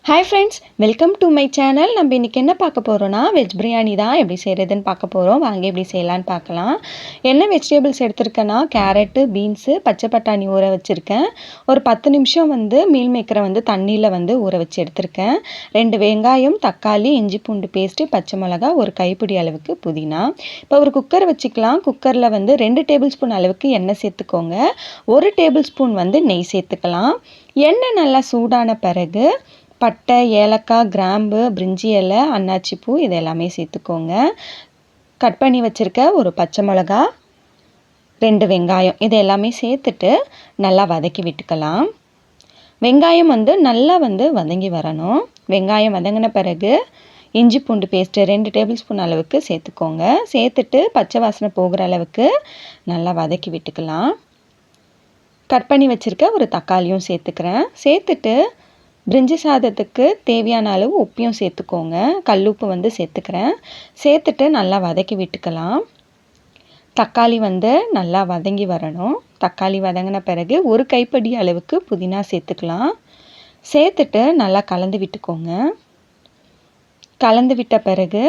Hi friends, welcome to my channel. நம்ம இன்றைக்கி என்ன பார்க்க போகிறோன்னா வெஜ் பிரியாணி தான் எப்படி செய்கிறதுன்னு பார்க்க போகிறோம். வாங்க எப்படி செய்யலான்னு பார்க்கலாம். என்ன வெஜிடபிள்ஸ் எடுத்திருக்கேன்னா கேரட்டு, பீன்ஸு, பச்சை பட்டாணி ஊற வச்சுருக்கேன். ஒரு 10 நிமிஷம் மீல் மேக்கரை தண்ணியில் ஊற வச்சு எடுத்திருக்கேன். 2 வெங்காயம், தக்காளி, இஞ்சி பூண்டு பேஸ்ட்டு, பச்சை மிளகா, ஒரு கைப்பிடி அளவுக்கு புதினா. இப்போ ஒரு குக்கர் வச்சுக்கலாம். குக்கரில் 2 டேபிள் ஸ்பூன் அளவுக்கு எண்ணெய் சேர்த்துக்கோங்க. 1 டேபிள் ஸ்பூன் நெய் சேர்த்துக்கலாம். எண்ணெய் நல்லா சூடான பிறகு பட்டை, ஏலக்காய், கிராம்பு, பிரிஞ்சி இலை, அன்னாச்சி பூ இது எல்லாமே சேர்த்துக்கோங்க. கட் பண்ணி வச்சுருக்க ஒரு பச்சை மிளகா, 2 வெங்காயம் இது எல்லாமே சேர்த்துட்டு நல்லா வதக்கி விட்டுக்கலாம். வெங்காயம் நல்லா வதங்கி வரணும். வெங்காயம் வதங்கின பிறகு இஞ்சி பூண்டு பேஸ்ட்டு 2 டேபிள் ஸ்பூன் அளவுக்கு சேர்த்துக்கோங்க. சேர்த்துட்டு பச்சை வாசனை போகிற அளவுக்கு நல்லா வதக்கி விட்டுக்கலாம். கட் பண்ணி வச்சுருக்க ஒரு தக்காளியும் சேர்த்துக்கிறேன். சேர்த்துட்டு பிரிஞ்சி சாதத்துக்கு தேவையான அளவு உப்பையும் சேர்த்துக்கோங்க. கல்லுப்பு சேர்த்துக்கிறேன். சேர்த்துட்டு நல்லா வதக்கி விட்டுக்கலாம். தக்காளி நல்லா வதங்கி வரணும். தக்காளி வதங்கின பிறகு ஒரு கைப்பிடி அளவுக்கு புதினா சேர்த்துக்கலாம். சேர்த்துட்டு நல்லா கலந்து விட்டுக்கோங்க. கலந்து விட்ட பிறகு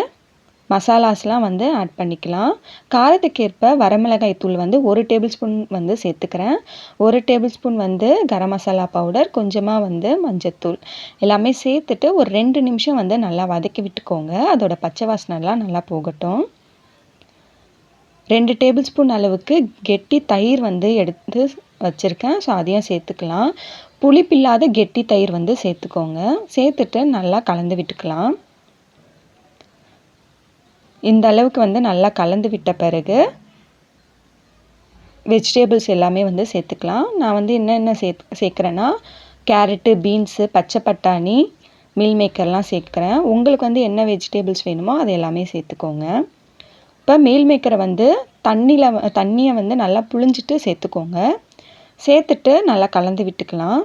மசாலாஸ்லாம் ஆட் பண்ணிக்கலாம். காரத்துக்கேற்ப வரமிளகாய் தூள் 1 டேபிள் ஸ்பூன் சேர்த்துக்கிறேன். 1 table spoon garam masala powder, கொஞ்சமாக மஞ்சத்தூள் எல்லாமே சேர்த்துட்டு ஒரு 2 நிமிஷம் நல்லா வதக்கி விட்டுக்கோங்க. அதோட பச்சை வாசனைலாம் நல்லா போகட்டும். 2 டேபிள் ஸ்பூன் அளவுக்கு கெட்டி தயிர் எடுத்து வச்சுருக்கேன். ஸோ அதையும் சேர்த்துக்கலாம். புளிப்பில்லாத கெட்டி தயிர் சேர்த்துக்கோங்க. சேர்த்துட்டு நல்லா கலந்து விட்டுக்கலாம். இந்த அளவுக்கு நல்லா கலந்து விட்ட பிறகு வெஜிடபிள்ஸ் எல்லாமே சேர்த்துக்கலாம். நான் என்னென்ன சேர்க்குறேன்னா கேரட்டு, பீன்ஸு, பச்சை பட்டாணி, மீல் மேக்கர்லாம் சேர்க்குறேன். உங்களுக்கு என்ன வெஜிடபிள்ஸ் வேணுமோ அது எல்லாமே சேர்த்துக்கோங்க. இப்போ மீல் மேக்கரை தண்ணியை நல்லா புழிஞ்சிட்டு சேர்த்துக்கோங்க. சேர்த்துட்டு நல்லா கலந்து விட்டுக்கலாம்.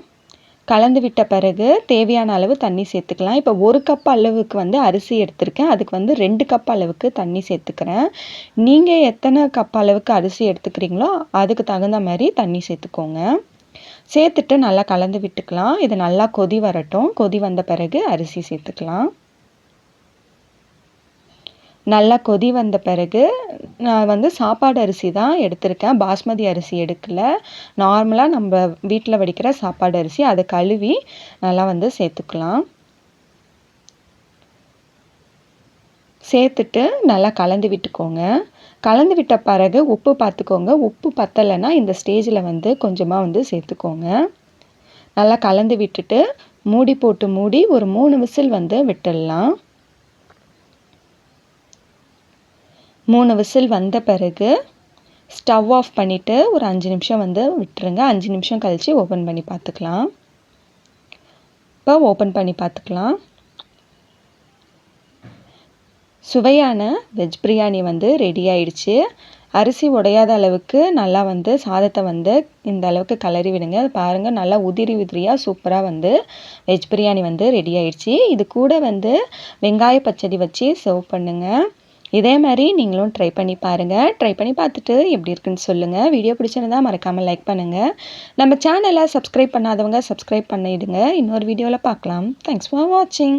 கலந்து விட்ட பிறகு தேவையான அளவு தண்ணி சேர்த்துக்கலாம். இப்போ 1 கப் அளவுக்கு அரிசி எடுத்திருக்கேன். அதுக்கு 2 கப் அளவுக்கு தண்ணி சேர்த்துக்கிறேன். நீங்கள் எத்தனை கப் அளவுக்கு அரிசி எடுத்துக்கிறீங்களோ அதுக்கு தகுந்த மாதிரி தண்ணி சேர்த்துக்கோங்க. சேர்த்துட்டு நல்லா கலந்து விட்டுக்கலாம். இது நல்லா கொதி வரட்டும். கொதி வந்த பிறகு அரிசி சேர்த்துக்கலாம். நல்லா கொதி வந்த பிறகு நான் சாப்பாடு அரிசி தான் எடுத்திருக்கேன். பாஸ்மதி அரிசி எடுக்கலை. நார்மலாக நம்ம வீட்டில் வடிக்கிற சாப்பாடு அரிசி அதை கழுவி நல்லா சேர்த்துக்கலாம். சேர்த்துட்டு நல்லா கலந்து விட்டுக்கோங்க. கலந்து விட்ட பிறகு உப்பு பார்த்துக்கோங்க. உப்பு பத்தலைன்னா இந்த ஸ்டேஜில் கொஞ்சமாக சேர்த்துக்கோங்க. நல்லா கலந்து விட்டுட்டு மூடி போட்டு மூடி ஒரு 3 விசில் விட்டுடலாம். 3 விசில் வந்த பிறகு ஸ்டவ் ஆஃப் பண்ணிவிட்டு ஒரு 5 நிமிஷம் விட்டுருங்க. 5 நிமிஷம் கழித்து ஓப்பன் பண்ணி பார்த்துக்கலாம். இப்போ ஓப்பன் பண்ணி பார்த்துக்கலாம். சுவையான வெஜ் பிரியாணி ரெடி ஆயிடுச்சு. அரிசி உடையாத அளவுக்கு நல்லா சாதத்தை இந்த அளவுக்கு கிளறி விடுங்க. பாருங்கள் நல்லா உதிரி உதிரியாக சூப்பராக வெஜ் பிரியாணி ரெடி ஆயிடுச்சு. இது கூட வெங்காய பச்சடி வச்சு சர்வ் பண்ணுங்கள். இதே மாதிரி நீங்களும் ட்ரை பண்ணி பாருங்கள். ட்ரை பண்ணி பார்த்துட்டு எப்படி இருக்குன்னு சொல்லுங்கள். வீடியோ பிடிச்சிருந்தா மறக்காமல் லைக் பண்ணுங்கள். நம்ம சேனலை சப்ஸ்கிரைப் பண்ணாதவங்க சப்ஸ்கிரைப் பண்ணிவிடுங்க. இன்னொரு வீடியோவில் பார்க்கலாம். தேங்க்ஸ் ஃபார் வாட்சிங்.